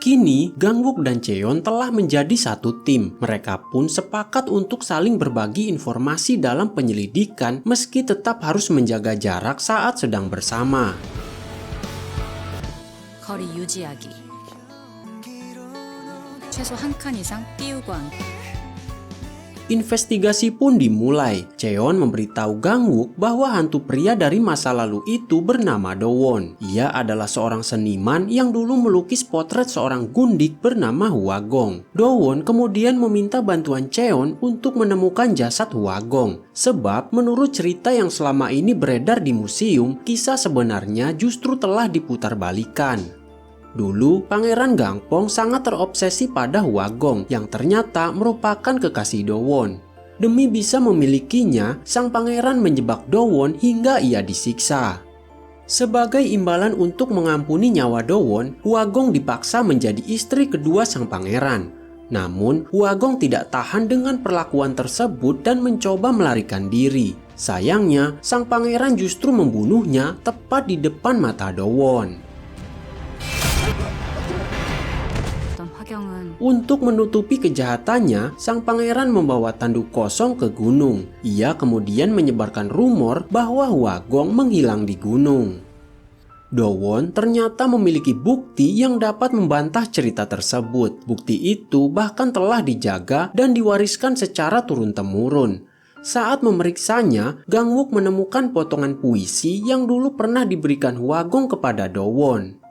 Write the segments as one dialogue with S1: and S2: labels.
S1: Kini, Gangwook dan Cheon telah menjadi satu tim. Mereka pun sepakat untuk saling berbagi informasi dalam penyelidikan meski tetap harus menjaga jarak saat sedang bersama.
S2: 거리 유지하기. 최소 한 칸 이상 띄우고 앉기.
S1: Investigasi pun dimulai. Cheon memberitahu Gangwook bahwa hantu pria dari masa lalu itu bernama Do-won. Ia adalah seorang seniman yang dulu melukis potret seorang gundik bernama Hwagong. Do-won kemudian meminta bantuan Cheon untuk menemukan jasad Hwagong. Sebab menurut cerita yang selama ini beredar di museum, kisah sebenarnya justru telah diputarbalikan. Dulu, Pangeran Gangpong sangat terobsesi pada Hwagong yang ternyata merupakan kekasih Do-won. Demi bisa memilikinya, sang pangeran menjebak Do-won hingga ia disiksa. Sebagai imbalan untuk mengampuni nyawa Do-won, Hwagong dipaksa menjadi istri kedua sang pangeran. Namun, Hwagong tidak tahan dengan perlakuan tersebut dan mencoba melarikan diri. Sayangnya, sang pangeran justru membunuhnya tepat di depan mata Do-won. Untuk menutupi kejahatannya, sang pangeran membawa tanduk kosong ke gunung. Ia kemudian menyebarkan rumor bahwa Hwagong menghilang di gunung. Do-won ternyata memiliki bukti yang dapat membantah cerita tersebut. Bukti itu bahkan telah dijaga dan diwariskan secara turun-temurun. Saat memeriksanya, Gangwook menemukan potongan puisi yang dulu pernah diberikan Hwagong kepada Do-won.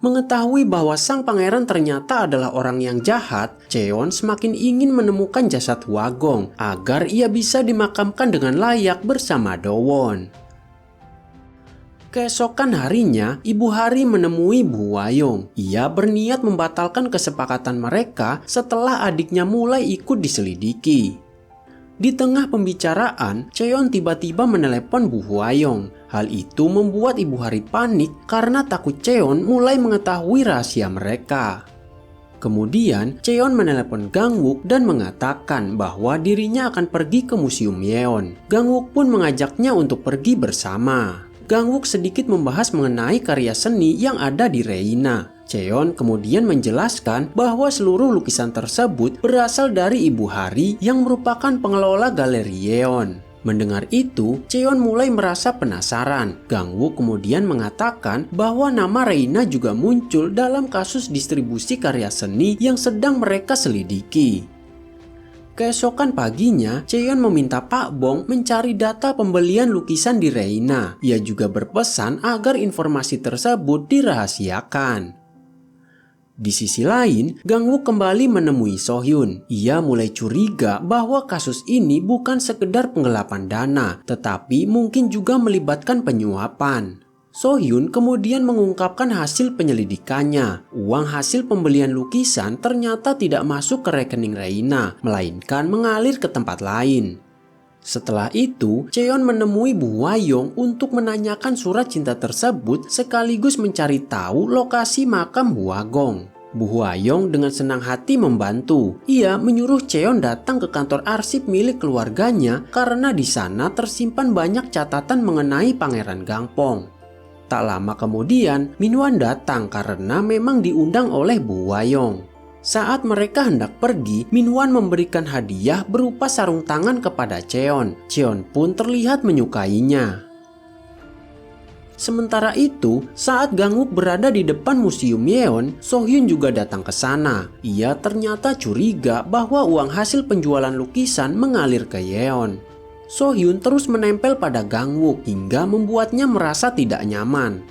S1: Mengetahui bahwa sang pangeran ternyata adalah orang yang jahat, Cheon semakin ingin menemukan jasad Hwagong agar ia bisa dimakamkan dengan layak bersama Do-won. Keesokan harinya, Ibu Hari menemui Bu Hwayong. Ia berniat membatalkan kesepakatan mereka setelah adiknya mulai ikut diselidiki. Di tengah pembicaraan, Cheon tiba-tiba menelepon Bu Hwayong. Hal itu membuat Ibu Hari panik karena takut Cheon mulai mengetahui rahasia mereka. Kemudian, Cheon menelepon Gangwook dan mengatakan bahwa dirinya akan pergi ke Museum Yeon. Gangwook pun mengajaknya untuk pergi bersama. Gangwook sedikit membahas mengenai karya seni yang ada di Reina. Cheon kemudian menjelaskan bahwa seluruh lukisan tersebut berasal dari Ibu Hari yang merupakan pengelola galeri Yeon. Mendengar itu, Cheon mulai merasa penasaran. Gangwook kemudian mengatakan bahwa nama Reina juga muncul dalam kasus distribusi karya seni yang sedang mereka selidiki. Keesokan paginya, Cheon meminta Pak Bong mencari data pembelian lukisan di Reina. Ia juga berpesan agar informasi tersebut dirahasiakan. Di sisi lain, Gangwook kembali menemui So-hyun. Ia mulai curiga bahwa kasus ini bukan sekedar penggelapan dana, tetapi mungkin juga melibatkan penyuapan. So-hyun kemudian mengungkapkan hasil penyelidikannya. Uang hasil pembelian lukisan ternyata tidak masuk ke rekening Reina, melainkan mengalir ke tempat lain. Setelah itu, Cheon menemui Bu Hwayong untuk menanyakan surat cinta tersebut sekaligus mencari tahu lokasi makam Hwagong. Bu Hwayong dengan senang hati membantu. Ia menyuruh Cheon datang ke kantor arsip milik keluarganya karena di sana tersimpan banyak catatan mengenai Pangeran Gangpong. Tak lama kemudian, Minwan datang karena memang diundang oleh Bu Hwayong. Saat mereka hendak pergi, Minwan memberikan hadiah berupa sarung tangan kepada Cheon. Cheon pun terlihat menyukainya. Sementara itu, saat Gangwook berada di depan Museum Yeon, So-hyun juga datang ke sana. Ia ternyata curiga bahwa uang hasil penjualan lukisan mengalir ke Yeon. So-hyun terus menempel pada Gangwook hingga membuatnya merasa tidak nyaman.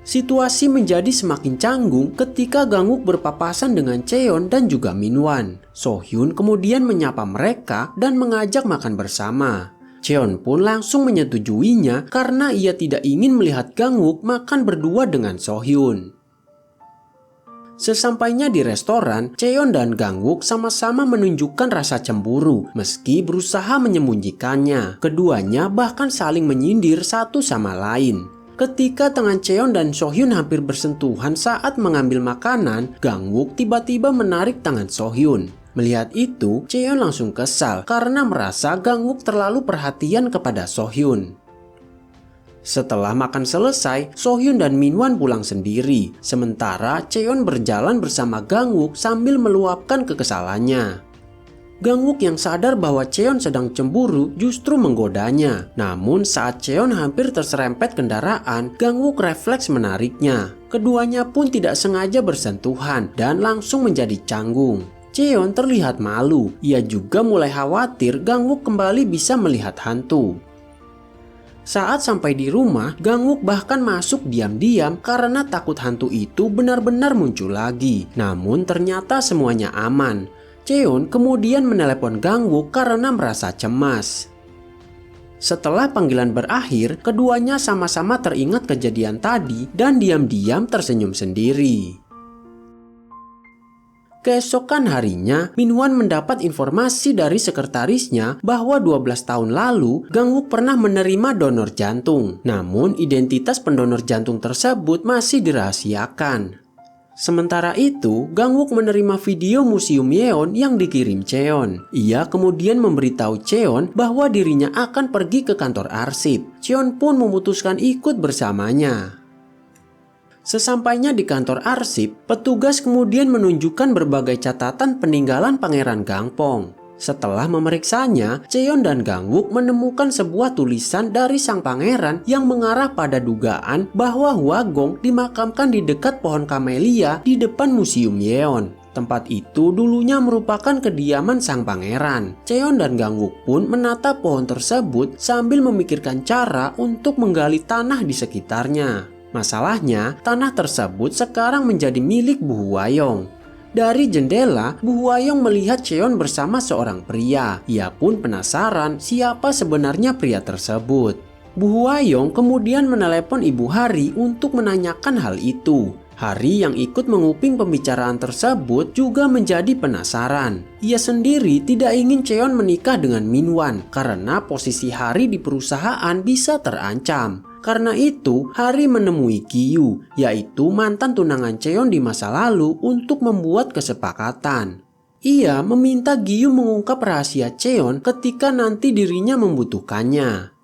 S1: Situasi menjadi semakin canggung ketika Gangwook berpapasan dengan Cheon dan juga Minwan. So-hyun kemudian menyapa mereka dan mengajak makan bersama. Cheon pun langsung menyetujuinya karena ia tidak ingin melihat Gangwook makan berdua dengan So-hyun. Sesampainya di restoran, Cheon dan Gangwook sama-sama menunjukkan rasa cemburu meski berusaha menyembunyikannya. Keduanya bahkan saling menyindir satu sama lain. Ketika tangan Cheon dan So-hyun hampir bersentuhan saat mengambil makanan, Gangwook tiba-tiba menarik tangan So-hyun. Melihat itu, Cheon langsung kesal karena merasa Gangwook terlalu perhatian kepada So-hyun. Setelah makan selesai, Sohyun dan Minwan pulang sendiri, sementara Cheon berjalan bersama Gangwook sambil meluapkan kekesalannya. Gangwook yang sadar bahwa Cheon sedang cemburu justru menggodanya. Namun saat Cheon hampir terserempet kendaraan, Gangwook refleks menariknya. Keduanya pun tidak sengaja bersentuhan dan langsung menjadi canggung. Cheon terlihat malu. Ia juga mulai khawatir Gangwook kembali bisa melihat hantu. Saat sampai di rumah, Gangwook bahkan masuk diam-diam karena takut hantu itu benar-benar muncul lagi. Namun ternyata semuanya aman. Cheon kemudian menelepon Gangwook karena merasa cemas. Setelah panggilan berakhir, keduanya sama-sama teringat kejadian tadi dan diam-diam tersenyum sendiri. Keesokan harinya, Minwan mendapat informasi dari sekretarisnya bahwa 12 tahun lalu Gangwook pernah menerima donor jantung. Namun identitas pendonor jantung tersebut masih dirahasiakan. Sementara itu, Gangwook menerima video Museum Yeon yang dikirim Cheon. Ia kemudian memberitahu Cheon bahwa dirinya akan pergi ke kantor arsip. Cheon pun memutuskan ikut bersamanya. Sesampainya di kantor arsip, petugas kemudian menunjukkan berbagai catatan peninggalan Pangeran Gangpong. Setelah memeriksanya, Cheon dan Gangwook menemukan sebuah tulisan dari sang pangeran yang mengarah pada dugaan bahwa Hwagong dimakamkan di dekat pohon kamelia di depan Museum Yeon. Tempat itu dulunya merupakan kediaman sang pangeran. Cheon dan Gangwook pun menatap pohon tersebut sambil memikirkan cara untuk menggali tanah di sekitarnya. Masalahnya, tanah tersebut sekarang menjadi milik Bu Hwayong. Dari jendela, Bu Hwayong melihat Cheon bersama seorang pria. Ia pun penasaran siapa sebenarnya pria tersebut. Bu Hwayong kemudian menelepon Ibu Hari untuk menanyakan hal itu. Hari yang ikut menguping pembicaraan tersebut juga menjadi penasaran. Ia sendiri tidak ingin Cheon menikah dengan Minwan karena posisi Hari di perusahaan bisa terancam. Karena itu, Hari menemui Gyu, yaitu mantan tunangan Cheon di masa lalu untuk membuat kesepakatan. Ia meminta Gyu mengungkap rahasia Cheon ketika nanti dirinya membutuhkannya.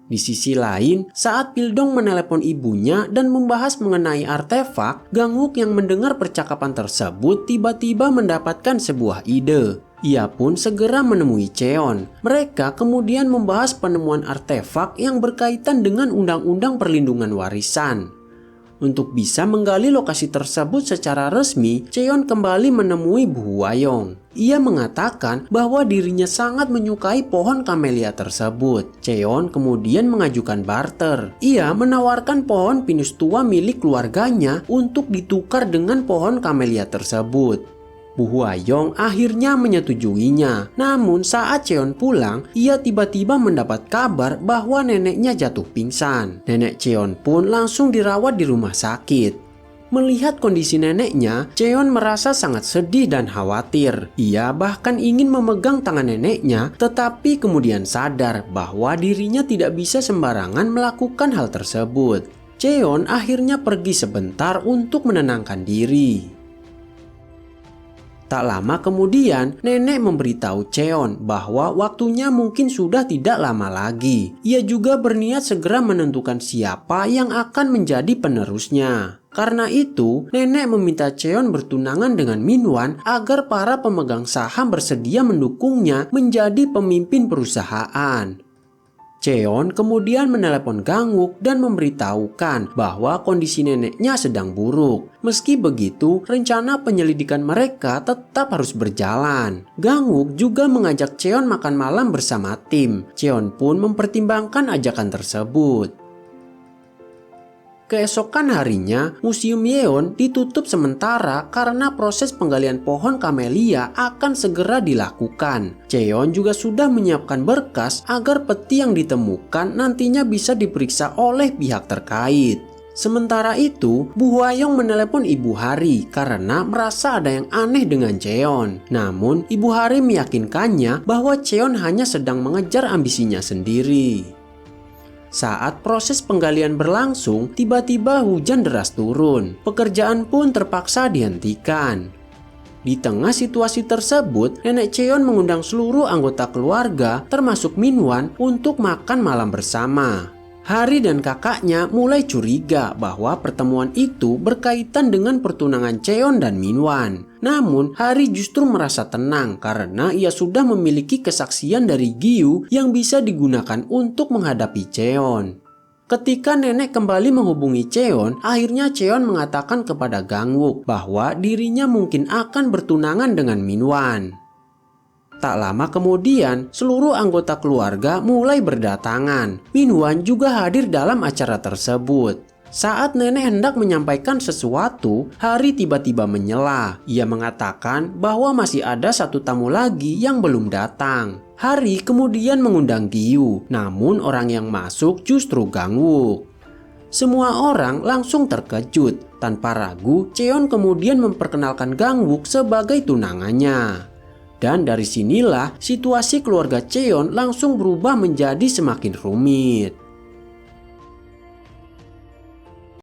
S1: Di sisi lain, saat Pildong menelepon ibunya dan membahas mengenai artefak, Gangwook yang mendengar percakapan tersebut tiba-tiba mendapatkan sebuah ide. Ia pun segera menemui Cheon. Mereka kemudian membahas penemuan artefak yang berkaitan dengan Undang-Undang Perlindungan Warisan. Untuk bisa menggali lokasi tersebut secara resmi, Cheon kembali menemui Bu Hwayong. Ia mengatakan bahwa dirinya sangat menyukai pohon kamelia tersebut. Cheon kemudian mengajukan barter. Ia menawarkan pohon pinus tua milik keluarganya untuk ditukar dengan pohon kamelia tersebut. Bu Hwayong akhirnya menyetujuinya. Namun saat Cheon pulang, ia tiba-tiba mendapat kabar bahwa neneknya jatuh pingsan. Nenek Cheon pun langsung dirawat di rumah sakit. Melihat kondisi neneknya, Cheon merasa sangat sedih dan khawatir. Ia bahkan ingin memegang tangan neneknya, tetapi kemudian sadar bahwa dirinya tidak bisa sembarangan melakukan hal tersebut. Cheon akhirnya pergi sebentar untuk menenangkan diri. Tak lama kemudian, nenek memberitahu Cheon bahwa waktunya mungkin sudah tidak lama lagi. Ia juga berniat segera menentukan siapa yang akan menjadi penerusnya. Karena itu, nenek meminta Cheon bertunangan dengan Minwan agar para pemegang saham bersedia mendukungnya menjadi pemimpin perusahaan. Cheon kemudian menelepon Gangwook dan memberitahukan bahwa kondisi neneknya sedang buruk. Meski begitu, rencana penyelidikan mereka tetap harus berjalan. Gangwook juga mengajak Cheon makan malam bersama tim. Cheon pun mempertimbangkan ajakan tersebut. Keesokan harinya, Museum Yeon ditutup sementara karena proses penggalian pohon kamelia akan segera dilakukan. Cheon juga sudah menyiapkan berkas agar peti yang ditemukan nantinya bisa diperiksa oleh pihak terkait. Sementara itu, Bu Hwayong menelepon Ibu Hari karena merasa ada yang aneh dengan Cheon. Namun, Ibu Hari meyakinkannya bahwa Cheon hanya sedang mengejar ambisinya sendiri. Saat proses penggalian berlangsung, tiba-tiba hujan deras turun. Pekerjaan pun terpaksa dihentikan. Di tengah situasi tersebut, Nenek Cheon mengundang seluruh anggota keluarga, termasuk Minwan, untuk makan malam bersama. Hari dan kakaknya mulai curiga bahwa pertemuan itu berkaitan dengan pertunangan Cheon dan Minwan. Namun, Hari justru merasa tenang karena ia sudah memiliki kesaksian dari Gyu yang bisa digunakan untuk menghadapi Cheon. Ketika nenek kembali menghubungi Cheon, akhirnya Cheon mengatakan kepada Gangwook bahwa dirinya mungkin akan bertunangan dengan Minwan. Tak lama kemudian, seluruh anggota keluarga mulai berdatangan. Minwan juga hadir dalam acara tersebut. Saat nenek hendak menyampaikan sesuatu, Hari tiba-tiba menyela. Ia mengatakan bahwa masih ada satu tamu lagi yang belum datang. Hari kemudian mengundang Gyu, namun orang yang masuk justru Gangwook. Semua orang langsung terkejut. Tanpa ragu, Cheon kemudian memperkenalkan Gangwook sebagai tunangannya. Dan dari sinilah situasi keluarga Cheon langsung berubah menjadi semakin rumit.